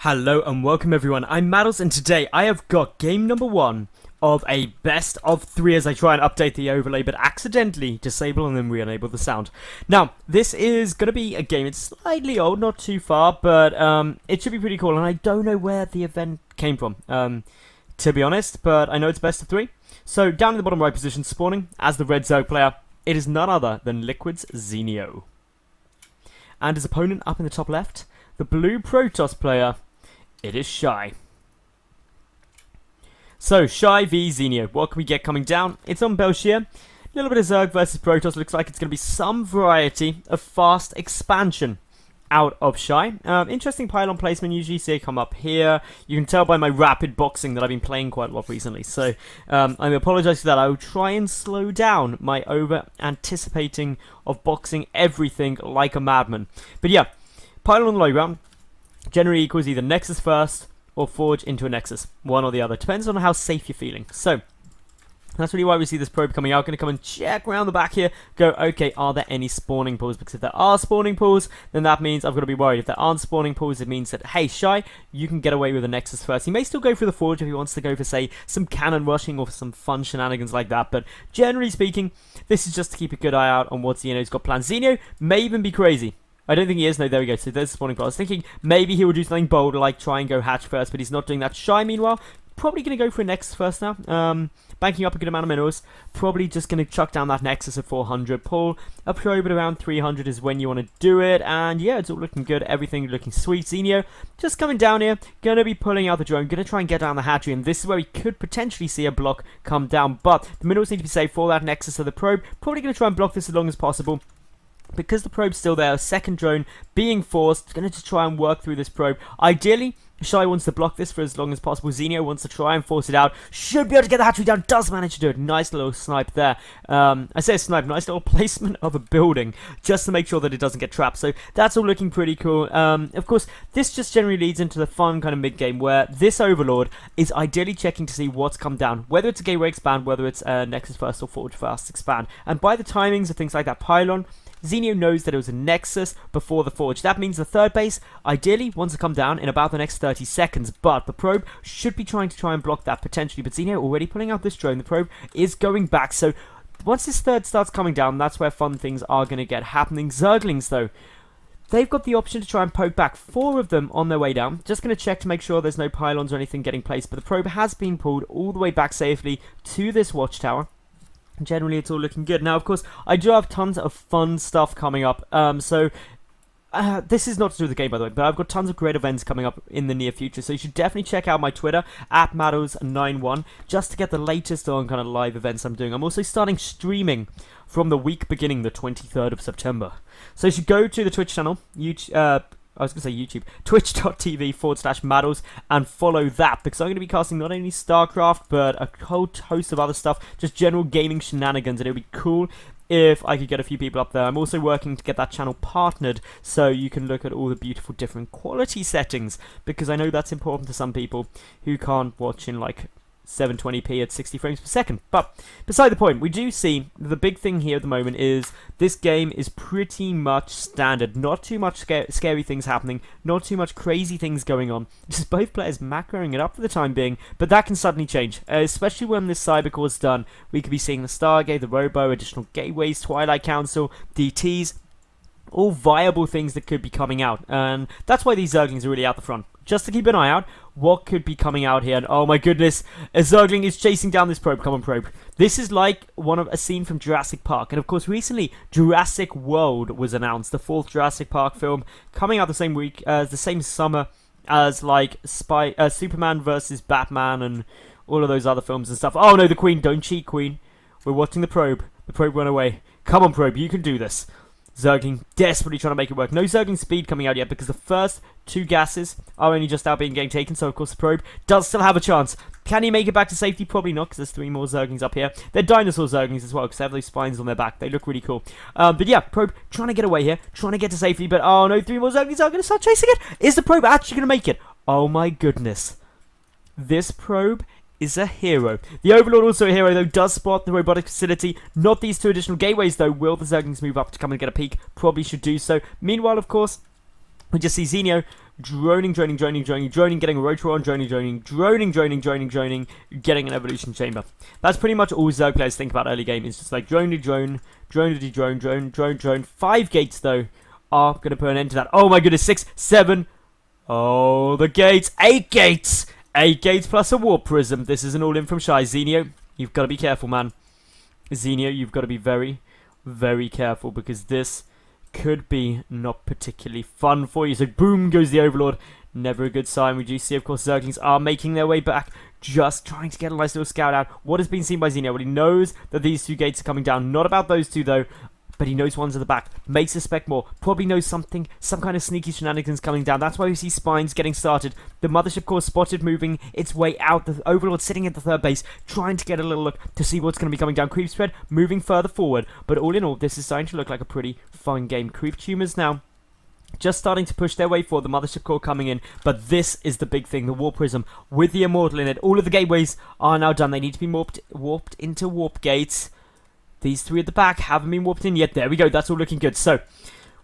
Hello and welcome everyone, I'm Madals and today I have got game number 1 of a best of 3 as I try and update the overlay but accidentally disable and then re-enable the sound. Now, this is going to be a game, it's slightly old, not too far, but it should be pretty cool and I don't know where the event came from, to be honest, but I know it's best of 3. So down in the bottom right position, spawning as the red Zerg player, it is none other than Liquid's Zenio. And his opponent up in the top left, the blue Protoss player, it is Shy. So, Shy v Zenio. What can we get coming down? It's on Belshire. A little bit of Zerg versus Protoss. Looks like it's going to be some variety of fast expansion out of Shy. Interesting pylon placement. Usually see it come up here. You can tell by my rapid boxing that I've been playing quite a lot recently. So, I apologise for that. I will try and slow down my over-anticipating of boxing everything like a madman. But yeah, pylon on the low ground generally equals either Nexus first or Forge into a Nexus. One or the other. Depends on how safe you're feeling. So, that's really why we see this probe coming out. Going to come and check around the back here. Go, okay, are there any spawning pools? Because if there are spawning pools, then that means I've got to be worried. If there aren't spawning pools, it means that, hey, Shy, you can get away with a Nexus first. He may still go for the Forge if he wants to go for, say, some cannon rushing or some fun shenanigans like that. But generally speaking, this is just to keep a good eye out on what Zenio's got planned. Zenio may even be crazy. I don't think he is. No, there we go. So there's the spawning pool. I was thinking maybe he will do something bold, like try and go hatch first, but he's not doing that. Shy, meanwhile, probably going to go for a Nexus first now. Banking up a good amount of minerals. Probably just going to chuck down that Nexus at 400. Pull a probe at around 300 is when you want to do it. And yeah, it's all looking good. Everything looking sweet. Zenio just coming down here. Going to be pulling out the drone. Going to try and get down the hatchery. And this is where we could potentially see a block come down. But the minerals need to be saved for that Nexus of the probe. Probably going to try and block this as long as possible. Because the probe's still there, a second drone being forced, going to just try and work through this probe. Ideally, Shy wants to block this for as long as possible. Zenio wants to try and force it out. Should be able to get the hatchery down. Does manage to do it. Nice little snipe there. I say a snipe. Nice little placement of a building just to make sure that it doesn't get trapped. So that's all looking pretty cool. Of course, this just generally leads into the fun kind of mid-game where this Overlord is ideally checking to see what's come down. Whether it's a gateway expand, whether it's a Nexus first or Forge fast expand. And by the timings of things like that pylon, Zenio knows that it was a Nexus before the Forge. That means the third base, ideally, wants to come down in about the next 30 seconds. But the probe should be trying and block that potentially. But Zenio already pulling out this drone. The probe is going back. So once this third starts coming down, that's where fun things are going to get happening. Zerglings, though, they've got the option to try and poke back. 4 of them on their way down. Just going to check to make sure there's no pylons or anything getting placed. But the probe has been pulled all the way back safely to this watchtower. Generally, it's all looking good. Now, of course, I do have tons of fun stuff coming up. This is not to do with the game, by the way, but I've got tons of great events coming up in the near future. So you should definitely check out my Twitter, @Madals91, just to get the latest on kind of live events I'm doing. I'm also starting streaming from the week beginning the 23rd of September. So you should go to the Twitch channel, I was going to say YouTube, twitch.tv/Madals, and follow that, because I'm going to be casting not only StarCraft, but a whole host of other stuff, just general gaming shenanigans, and it would be cool if I could get a few people up there. I'm also working to get that channel partnered, so you can look at all the beautiful different quality settings, because I know that's important to some people who can't watch in, like, 720p at 60 frames per second. But beside the point, we do see the big thing here at the moment is this game is pretty much standard. Not too much scary things happening, not too much crazy things going on. Just both players macroing it up for the time being, but that can suddenly change, especially when this Cybercore is done. We could be seeing the Stargate, the Robo, additional gateways, Twilight Council, DTs, all viable things that could be coming out, and that's why these Zerglings are really out the front. Just to keep an eye out, what could be coming out here, and oh my goodness, a Zergling is chasing down this probe. Come on, probe. This is like a scene from Jurassic Park, and of course recently Jurassic World was announced, the 4th Jurassic Park film, coming out the same week, the same summer as like Superman versus Batman and all of those other films and stuff. Oh no, the Queen, don't cheat, Queen. We're watching the probe. The probe went away. Come on, probe, you can do this. Zergling desperately trying to make it work. No Zergling speed coming out yet because the first 2 gases are only just out getting taken, so of course the probe does still have a chance. Can he make it back to safety? Probably not, because there's 3 more Zerglings up here. They're dinosaur Zerglings as well, because they have those spines on their back. They look really cool. But yeah, probe trying to get away here, trying to get to safety, but oh no, 3 more Zerglings are going to start chasing it. Is the probe actually going to make it? Oh my goodness. This probe is a hero. The Overlord also a hero, though, does spot the robotic facility. Not these 2 additional gateways, though. Will the Zerglings move up to come and get a peek? Probably should do so. Meanwhile, of course, We just see Zenio droning, getting a rotor on, droning, getting an evolution chamber. That's pretty much all Zerg players think about early game. It's just like drone. 5 gates, though, are going to put an end to that. Oh my goodness, 6, 7. Oh, the gates. 8 gates. 8 gates plus a warp prism. This is an all-in from Shy. Zenio, you've got to be careful, man. Zenio, you've got to be very, very careful, because this could be not particularly fun for you. So boom goes the Overlord. Never a good sign. We do see, of course, Zerglings are making their way back, just trying to get a nice little scout out. What has been seen by Zenio? Well, he knows that these 2 gates are coming down. Not about those 2, though, but he knows one's at the back. May suspect more. Probably knows something, some kind of sneaky shenanigans coming down. That's why we see spines getting started. The Mothership Core spotted moving its way out. The Overlord sitting at the 3rd base, trying to get a little look to see what's going to be coming down. Creep spread moving further forward. But all in all, this is starting to look like a pretty fun game. Creep tumors now just starting to push their way forward. The Mothership Core coming in. But this is the big thing. The Warp Prism with the Immortal in it. All of the gateways are now done. They need to be warped into warp gates. These 3 at the back haven't been warped in yet. There we go. That's all looking good. So,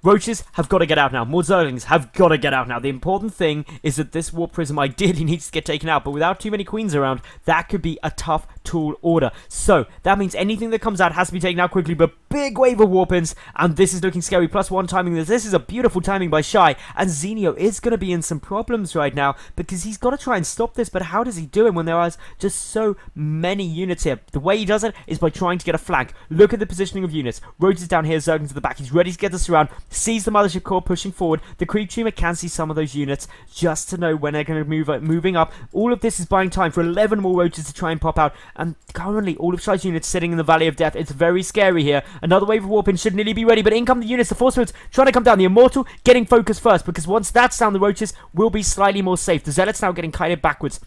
Roaches have got to get out now. More Zerglings have got to get out now. The important thing is that this Warp Prism ideally needs to get taken out, but without too many Queens around, that could be a tough tall order. So, that means anything that comes out has to be taken out quickly, but big wave of Warpins, and this is looking scary. +1 timing this. This is a beautiful timing by Shy, and Zenio is going to be in some problems right now, because he's got to try and stop this, but how does he do it when there are just so many units here? The way he does it is by trying to get a flank. Look at the positioning of units. Roaches down here, Zerglings to the back. He's ready to get the surround. Sees the Mothership Core pushing forward. The Creep Tumor can see some of those units just to know when they're going to move up, moving up. All of this is buying time for 11 more Roaches to try and pop out, and currently all of Shy's units sitting in the Valley of Death. It's very scary here. Another wave of Warpins should nearly be ready, but in come the units. The Force Fields trying to come down. The Immortal getting focused first, because once that's down, the Roaches will be slightly more safe. The Zealots now getting kited backwards.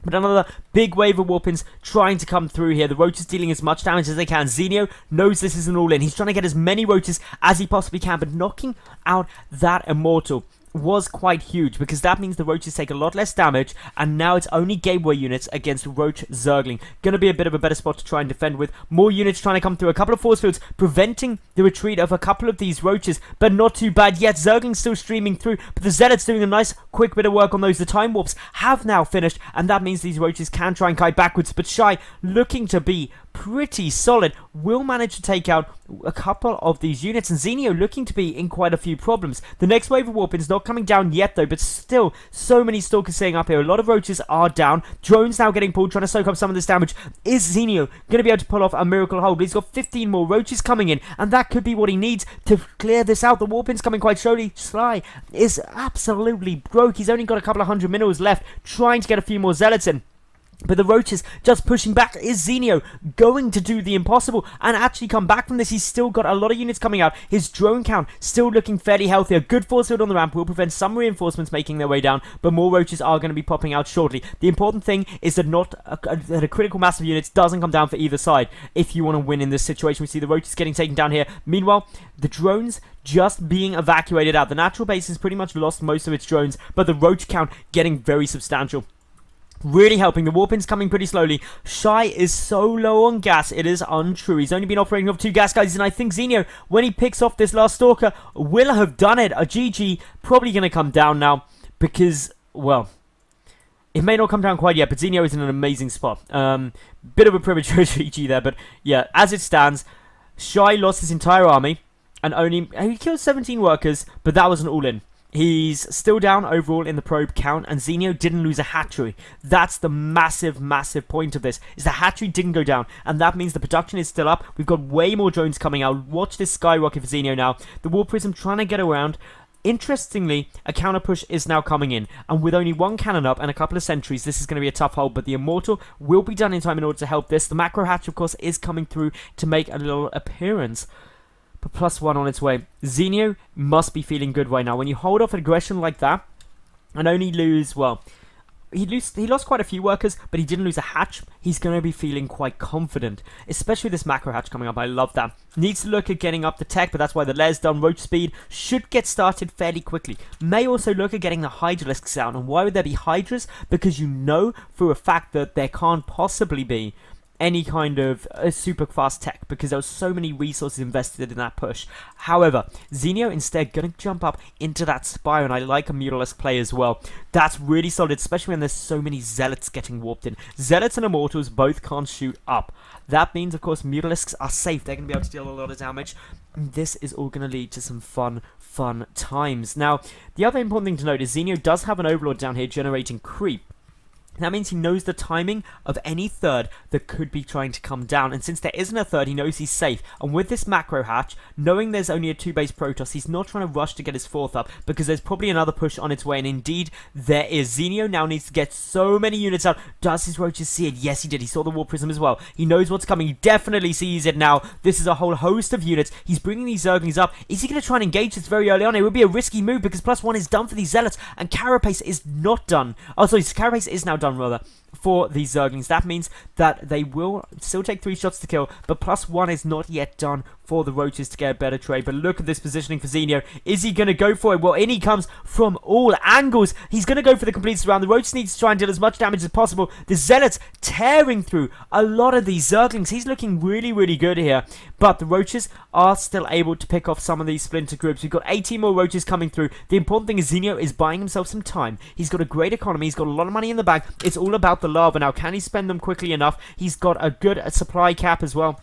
But another big wave of Warpins trying to come through here. The Roaches dealing as much damage as they can. Zenio knows this is an all-in. He's trying to get as many Roaches as he possibly can, but knocking out that Immortal was quite huge, because that means the Roaches take a lot less damage, and now it's only gateway units against Roach Zergling. Gonna be a bit of a better spot to try and defend with. More units trying to come through. A couple of force fields preventing the retreat of a couple of these Roaches, but not too bad yet. Zergling still streaming through, but the Zealots doing a nice quick bit of work on those. The Time Warps have now finished, and that means these Roaches can try and kite backwards, but Shy, looking to be pretty solid, will manage to take out a couple of these units, and Zenio looking to be in quite a few problems. The next wave of Warpins not coming down yet though, but still so many Stalkers staying up here. A lot of Roaches are down. Drones now getting pulled, trying to soak up some of this damage. Is Zenio going to be able to pull off a miracle hold? He's got 15 more Roaches coming in, and that could be what he needs to clear this out. The Warpins coming quite slowly. Sly is absolutely broke. He's only got a couple of 100 minerals left, trying to get a few more Zealots in. But the Roaches just pushing back. Is Zenio going to do the impossible and actually come back from this? He's still got a lot of units coming out. His drone count still looking fairly healthy. A good force field on the ramp will prevent some reinforcements making their way down, but more Roaches are going to be popping out shortly. The important thing is that that a critical mass of units doesn't come down for either side if you want to win in this situation. We see the Roaches getting taken down here. Meanwhile, the drones just being evacuated out. The natural base has pretty much lost most of its drones, but the Roach count getting very substantial. Really helping. The Warpins coming pretty slowly. Shy is so low on gas, it is untrue. He's only been operating off 2 gas guys, and I think Zenio, when he picks off this last Stalker, will have done it. A GG probably going to come down now, because, well, it may not come down quite yet, but Zenio is in an amazing spot. Bit of a premature GG there, but yeah, as it stands, Shy lost his entire army, and he killed 17 workers, but that was an all-in. He's still down overall in the probe count, and Zenio didn't lose a hatchery. That's the massive, massive point of this, is the hatchery didn't go down, and that means the production is still up. We've got way more drones coming out. Watch this skyrocket for Zenio now. The Warp Prism trying to get around. Interestingly, a counter push is now coming in, and with only 1 cannon up and a couple of sentries, this is going to be a tough hold, but the Immortal will be done in time in order to help this. The Macro Hatch, of course, is coming through to make a little appearance, but +1 on its way. Zenio must be feeling good right now. When you hold off aggression like that and only lose, well, he lost quite a few workers, but he didn't lose a hatch. He's going to be feeling quite confident, especially this macro hatch coming up. I love that. Needs to look at getting up the tech, but that's why the Lair's done. Roach speed should get started fairly quickly. May also look at getting the Hydralisks out. And why would there be Hydras? Because you know for a fact that there can't possibly be any kind of super fast tech because there was so many resources invested in that push. However, Zenio instead going to jump up into that Spire, and I like a Mutalisk play as well. That's really solid, especially when there's so many Zealots getting warped in. Zealots and Immortals both can't shoot up. That means, of course, Mutalisks are safe. They're going to be able to deal a lot of damage. And this is all going to lead to some fun times. Now, the other important thing to note is Zenio does have an Overlord down here generating creep. That means he knows the timing of any third that could be trying to come down, and since there isn't a third, he knows he's safe. And with this macro hatch, knowing there's only a 2-base Protoss, he's not trying to rush to get his 4th up, because there's probably another push on its way, and indeed, there is. Zenio now needs to get so many units out. Does his Roaches see it? Yes, he did. He saw the War Prism as well. He knows what's coming. He definitely sees it now. This is a whole host of units. He's bringing these Zerglings up. Is he going to try and engage this very early on? It would be a risky move, because +1 is done for these Zealots, and Carapace is not done. Oh, sorry, Carapace is now done, rather, for these Zerglings. That means that they will still take 3 shots to kill, but +1 is not yet done for the Roaches to get a better trade. But look at this positioning for Zenio. Is he going to go for it? Well, in he comes from all angles. He's going to go for the complete surround. The Roaches needs to try and deal as much damage as possible. The Zealots tearing through a lot of these Zerglings. He's looking really, really good here. But the Roaches are still able to pick off some of these splinter groups. We've got 18 more Roaches coming through. The important thing is Zenio is buying himself some time. He's got a great economy. He's got a lot of money in the bank. It's all about the lava now. Can he spend them quickly enough? He's got a good supply cap as well.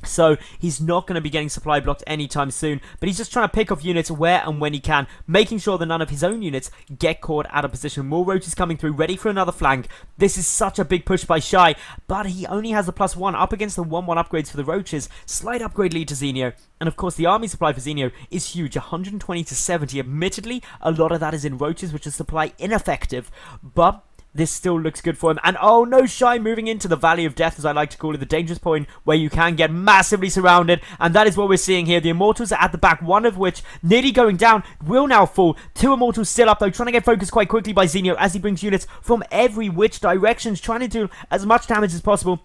So he's not going to be getting supply blocked anytime soon, but he's just trying to pick off units where and when he can, making sure that none of his own units get caught out of position. More Roaches coming through, ready for another flank. This is such a big push by Shy, but he only has the +1 up against the 1-1 upgrades for the Roaches. Slight upgrade lead to Zenio, and of course the army supply for Zenio is huge, 120 to 70. Admittedly, a lot of that is in Roaches, which is supply ineffective, but this still looks good for him. And oh no, Shy moving into the Valley of Death, as I like to call it, the dangerous point where you can get massively surrounded. And that is what we're seeing here. The Immortals are at the back, one of which nearly going down, will now fall. 2 Immortals still up though, trying to get focused quite quickly by Zenio as he brings units from every which directions, trying to do as much damage as possible,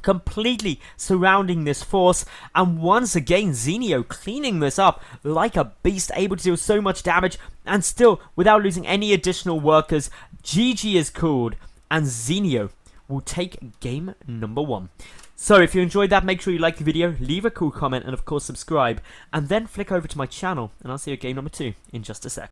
completely surrounding this force. And once again, Zenio cleaning this up like a beast, able to deal so much damage and still without losing any additional workers. GG is called, and Zenio will take game number 1. So if you enjoyed that, make sure you like the video, leave a cool comment, and of course subscribe, and then flick over to my channel, and I'll see you at game number 2 in just a sec.